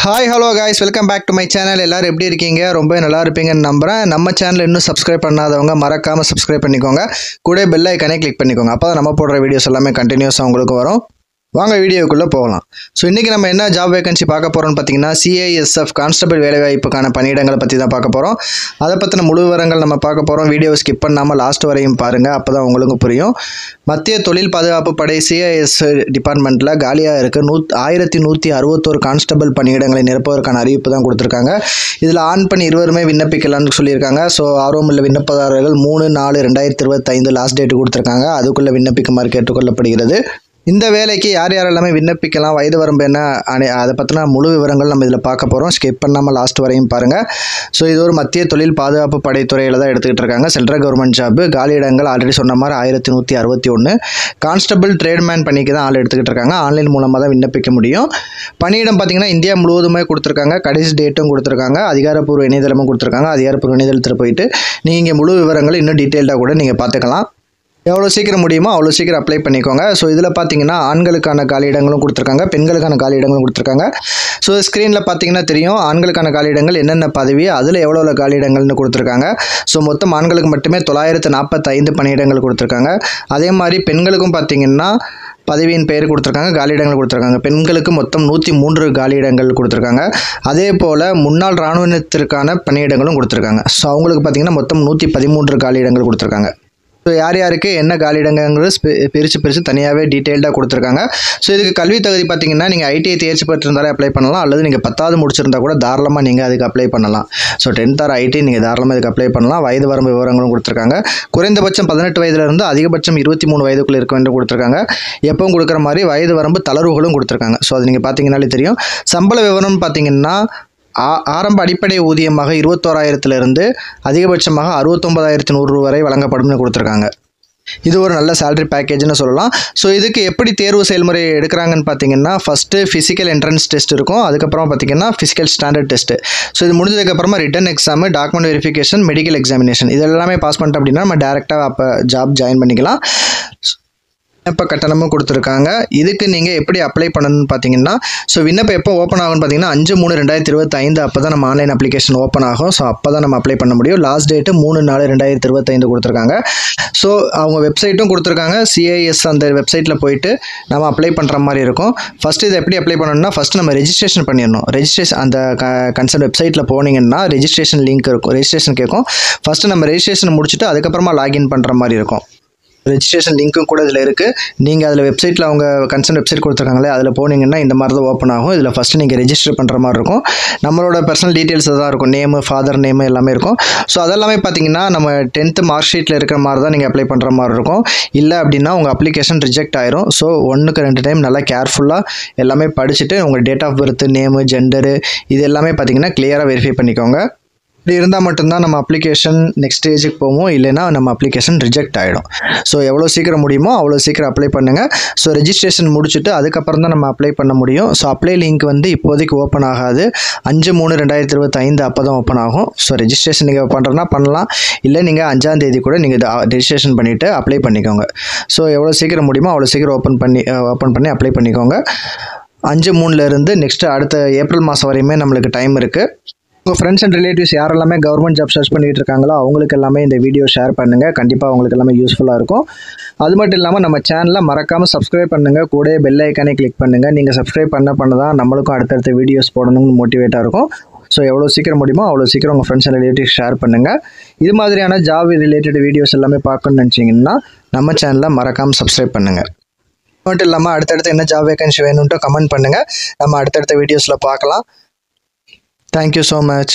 Hi, hello guys, welcome back to my channel. எல்லாரும் எப்படி இருக்கீங்க? ரொம்ப நல்லா இருப்பீங்கன்னு நம்புறேன். நம்ம சேனலை இன்னும் சப்ஸ்கிரைப் பண்ணாதவங்க மறக்காம சப்ஸ்கிரைப் பண்ணிக்கோங்க. கூட பெல் ஐகானை கிளிக் பண்ணிக்கோங்க. அப்பதான் நம்ம போடுற வீடியோஸ் எல்லாமே கண்டினியூஸா உங்களுக்கு வரும். வாங்க வீடியோக்குள்ள போகலாம். ஸோ இன்றைக்கி நம்ம என்ன ஜாப் வேகன்சி பார்க்க போகிறோம்னு பார்த்தீங்கன்னா CISF கான்ஸ்டபிள் வேலைவாய்ப்புக்கான பணியிடங்களை பற்றி தான் பார்க்க போகிறோம். அதை பற்றின முழு விவரங்கள் நம்ம பார்க்க போகிறோம். வீடியோ ஸ்கிப் பண்ணாமல் லாஸ்ட் வரையும் பாருங்கள், அப்போ தான் உங்களுக்கு புரியும். மத்திய தொழில் பாதுகாப்பு படை CIS டிபார்ட்மெண்ட்டில் காலியாக இருக்குது 1161 கான்ஸ்டபிள் பணியிடங்களை நிரப்புவதற்கான அறிவிப்பு தான் கொடுத்துருக்காங்க. இதில் ஆண் பெண் இருவருமே விண்ணப்பிக்கலாம்னு சொல்லியிருக்காங்க. ஸோ ஆர்வமுள்ள விண்ணப்பதாரர்கள் 3/4/2025 லாஸ்ட் டேட்டு கொடுத்துருக்காங்க. அதுக்குள்ளே விண்ணப்பிக்குமாறு கேட்டுக்கொள்ளப்படுகிறது. இந்த வேலைக்கு யார் யாரெல்லாமே விண்ணப்பிக்கலாம், வயது வரம்பு என்ன, அதை பற்றின முழு விவரங்கள் நம்ம இதில் பார்க்க போகிறோம். ஸ்கிப் பண்ணாமல் லாஸ்ட் வரையும் பாருங்கள். ஸோ இது ஒரு மத்திய தொழில் பாதுகாப்பு படைத்துறையில் தான் எடுத்துக்கிட்டு இருக்காங்க. Central government job. காலி இடங்கள் ஆல்ரெடி சொன்ன மாதிரி 1161. கான்ஸ்டபிள் ட்ரேட்மேன் பணிக்கு தான் ஆள் எடுத்துக்கிட்டு இருக்காங்க. ஆன்லைன் மூலமாக தான் விண்ணப்பிக்க முடியும். பணியிடம் பார்த்திங்கன்னா இந்தியா முழுவதுமே கொடுத்துருக்காங்க. கடைசி டேட்டும் கொடுத்துருக்காங்க. அதிகாரப்பூர்வ இணையதளமும் கொடுத்துருக்காங்க. அதிகாரப்பூர்வ இணையதளத்தில் போயிட்டு நீங்கள் முழு விவரங்கள் இன்னும் டீட்டெயில்டாக கூட நீங்கள் பார்த்துக்கலாம். எவ்வளோ சீக்கிரம் முடியுமோ அவ்வளோ சீக்கிரம் அப்ளை பண்ணிக்கோங்க. ஸோ இதில் பார்த்தீங்கன்னா ஆண்களுக்கான காலியிடங்களும் கொடுத்துருக்காங்க, பெண்களுக்கான காலியிடங்களும் கொடுத்துருக்காங்க. ஸோ ஸ்க்ரீனில் பார்த்தீங்கன்னா தெரியும் ஆண்களுக்கான காலியிடங்கள் என்னென்ன பதவி, அதில் எவ்வளோ காலியிடங்கள்னு கொடுத்துருக்காங்க. ஸோ மொத்தம் ஆண்களுக்கு மட்டுமே 945 பணியிடங்கள் கொடுத்துருக்காங்க. அதே மாதிரி பெண்களுக்கும் பார்த்தீங்கன்னா பதவியின் பெயர் கொடுத்துருக்காங்க, காலியிடங்கள் கொடுத்துருக்காங்க. பெண்களுக்கு மொத்தம் 103 காலியிடங்கள் கொடுத்துருக்காங்க. அதே போல் முன்னாள் இராணுவத்திற்கான பணியிடங்களும் கொடுத்துருக்காங்க. ஸோ அவங்களுக்கு பார்த்தீங்கன்னா மொத்தம் 113 காலியிடங்கள் கொடுத்துருக்காங்க. ஸோ யார் யாருக்கு என்ன காலியிடங்கிறது பிரித்து தனியாகவே டீட்டெயில்டாக கொடுத்துருக்காங்க. ஸோ இதுக்கு கல்வி தகுதி பார்த்தீங்கன்னா நீங்கள் ITI தேர்ச்சி பெற்றிருந்தாலே அப்ளை பண்ணலாம், அல்லது நீங்கள் 10வது முடிச்சிருந்தா கூட தாராளமாக நீங்கள் அதுக்கு அப்ளை பண்ணலாம். ஸோ 10th or ITI நீங்கள் தாராளமாக இதுக்கு அப்ளை பண்ணலாம். வயது வரம்பு விவரங்களும் கொடுத்துருக்காங்க. குறைந்தபட்சம் 18 வயதிலிருந்து அதிகபட்சம் 23 வயதுக்குள்ளே இருக்க வேண்டும் கொடுத்துருக்காங்க. எப்பவும் கொடுக்குற மாதிரி வயது வரம்பு தளர்வுகளும் கொடுத்துருக்காங்க. ஸோ அது நீங்கள் பார்த்தீங்கன்னாலே தெரியும். சம்பள விவரம்னு பார்த்தீங்கன்னா ஆரம்ப அடிப்படை ஊதியமாக 21,000 அதிகபட்சமாக 69,100 வரை வழங்கப்படும்னு கொடுத்துருக்காங்க. இது ஒரு நல்ல சேலரி பேக்கேஜ்னு சொல்லலாம். ஸோ இதுக்கு எப்படி தேர்வு செயல்முறை எடுக்கிறாங்கன்னு பார்த்தீங்கன்னா ஃபஸ்ட்டு ஃபிசிக்கல் என்ட்ரன்ஸ் டெஸ்ட் இருக்கும். அதுக்கப்புறம் பார்த்தீங்கன்னா ஃபிசிக்கல் ஸ்டாண்டர்ட் டெஸ்ட்டு. ஸோ இது முடிஞ்சதுக்கப்புறமா written exam, document verification, medical examination இது எல்லாமே பாஸ் பண்ணிட்டோம் அப்படின்னா நம்ம டேரெக்டாக அப்போ ஜாப் ஜாயின் பண்ணிக்கலாம். விண்ணப்ப கட்டணமும் கொடுத்துருக்காங்க. இதுக்கு நீங்கள் எப்படி அப்ளை பண்ணணும்னு பார்த்தீங்கன்னா ஸோ விண்ணப்பம் எப்போ ஓப்பன் ஆகும்னு பார்த்தீங்கன்னா 5/3/2025 அப்போ தான் நம்ம ஆன்லைன் அப்ளிகேஷன் ஓப்பன் ஆகும். ஸோ அப்போ தான் நம்ம அப்ளை பண்ண முடியும். லாஸ்ட் டேட்டு 3/4/2025 கொடுத்துருக்காங்க. ஸோ அவங்க வெப்சைட்டும் கொடுத்துருக்காங்க. CIS அந்த வெப்சைட்டில் போயிட்டு நம்ம அப்ளை பண்ணுற மாதிரி இருக்கும். ஃபஸ்ட்டு இதை எப்படி அப்ளை பண்ணணும்னா ஃபஸ்ட்டு நம்ம ரெஜிஸ்ட்ரேஷன் பண்ணிடணும். ரெஜிஸ்ட்ரேஷன் அந்த கன்சர்ன் வெப்சைட்டில் போனீங்கன்னா ரெஜிஸ்ட்ரேஷன் லிங்க் இருக்கும், ரெஜிஸ்ட்ரேஷன் கேட்கும். ஃபஸ்ட்டு நம்ம ரெஜிஸ்ட்ரேஷன் முடிச்சுட்டு அதுக்கப்புறமா லாகின் பண்ணுற மாதிரி இருக்கும். ரெஜிஸ்ட்ரேஷன் லிங்க்கும் கூட இதில் இருக்குது. நீங்கள் அதில் வெப்சைட்டில் அவங்க கன்சர்ன் வெப்சைட் கொடுத்துருக்காங்களே அதில் போனீங்கன்னா இந்த மாதிரி தான் ஓப்பன் ஆகும். இதில் ஃபஸ்ட்டு நீங்கள் ரெஜிஸ்டர் பண்ணுற மாதிரி இருக்கும். நம்மளோட பர்சனல் டீட்டெயில்ஸ் தான் இருக்கும், நேமு, ஃபாதர் நேமு எல்லாமே இருக்கும். ஸோ அதெல்லாமே பார்த்தீங்கன்னா நம்ம 10th மார்க் ஷீட்டில் இருக்கிற மாதிரி தான் நீங்கள் அப்ளை பண்ணுற மாதிரி இருக்கும். இல்லை அப்படின்னா உங்கள் அப்ளிகேஷன் ரிஜெக்ட் ஆயிரும். ஸோ 1க்கு 2 டைம் நல்லா கேர்ஃபுல்லாக எல்லாமே படிச்சுட்டு உங்கள் date of birth, name, gender இது எல்லாமே பார்த்தீங்கன்னா கிளியராக வெரிஃபை பண்ணிக்கோங்க. இப்படி இருந்தால் மட்டும்தான் நம்ம அப்ளிகேஷன் நெக்ஸ்ட் ஸ்டேஜுக்கு போவோம், இல்லைனா நம்ம அப்ளிகேஷன் ரிஜெக்ட் ஆகிடும். ஸோ எவ்வளோ சீக்கிரம் முடியுமோ அவ்வளோ சீக்கிரம் அப்ளை பண்ணுங்கள். ஸோ ரெஜிஸ்ட்ரேஷன் முடிச்சுட்டு அதுக்கப்புறம் தான் நம்ம அப்ளை பண்ண முடியும். ஸோ அப்ளை லிங்க் வந்து இப்போதைக்கு ஓப்பன் ஆகாது. 5/3/2025 அப்போ தான் ஓப்பன் ஆகும். ஸோ ரெஜிஸ்ட்ரேஷன் நீங்கள் பண்ணுறதுனா பண்ணலாம், இல்லை நீங்கள் 5ஆம் தேதி கூட நீங்கள் ரெஜிஸ்ட்ரேஷன் பண்ணிவிட்டு அப்ளை பண்ணிக்கோங்க. ஸோ எவ்வளோ சீக்கிரம் முடியுமோ அவ்வளோ சீக்கிரம் ஓப்பன் பண்ணி அப்ளை பண்ணிக்கோங்க. 5/3 நெக்ஸ்ட்டு அடுத்த ஏப்ரல் மாதம் வரையுமே நம்மளுக்கு டைம் இருக்குது. உங்கள் ஃப்ரெண்ட்ஸ் அண்ட் ரிலேட்டிவ்ஸ் யாரெல்லாமே கவர்மெண்ட் ஜாப் சர்ச் பண்ணிகிட்டு இருக்காங்களோ அவங்களுக்கு எல்லாமே இந்த வீடியோ ஷேர் பண்ணுங்கள். கண்டிப்பாக அவங்களுக்கு எல்லாமே யூஸ்ஃபுல்லாக இருக்கும். அது மட்டும் இல்லாமல் நம்ம சேனலை மறக்காமல் சப்ஸ்கிரைப் பண்ணுங்கள், கூட பெல் ஐக்கானே கிளிக் பண்ணுங்கள். நீங்கள் சப்ஸ்கிரைப் பண்ண தான் நம்மளுக்கும் அடுத்தடுத்த வீடியோஸ் போடணும்னு மோட்டிவேட்டாக இருக்கும். ஸோ எவ்வளோ சீக்கிரம் முடியுமோ அவ்வளோ சீக்கிரம் உங்கள் ஃப்ரெண்ட்ஸ் அண்ட் ரிலேட்டிவ்ஸ் ஷேர் பண்ணுங்கள். இது மாதிரியான ஜாப் ரிலேட்டட் வீடியோஸ் எல்லாமே பார்க்கணும்னு நினச்சிங்கன்னா நம்ம சேனலை மறக்காமல் சப்ஸ்கிரைப் பண்ணுங்கள். மட்டும் இல்லாமல் அடுத்தடுத்து என்ன ஜாப் வேகன்சி வேணும்ட்டு கமெண்ட் பண்ணுங்கள். நம்ம அடுத்தடுத்த வீடியோஸில் பார்க்கலாம். Thank you so much.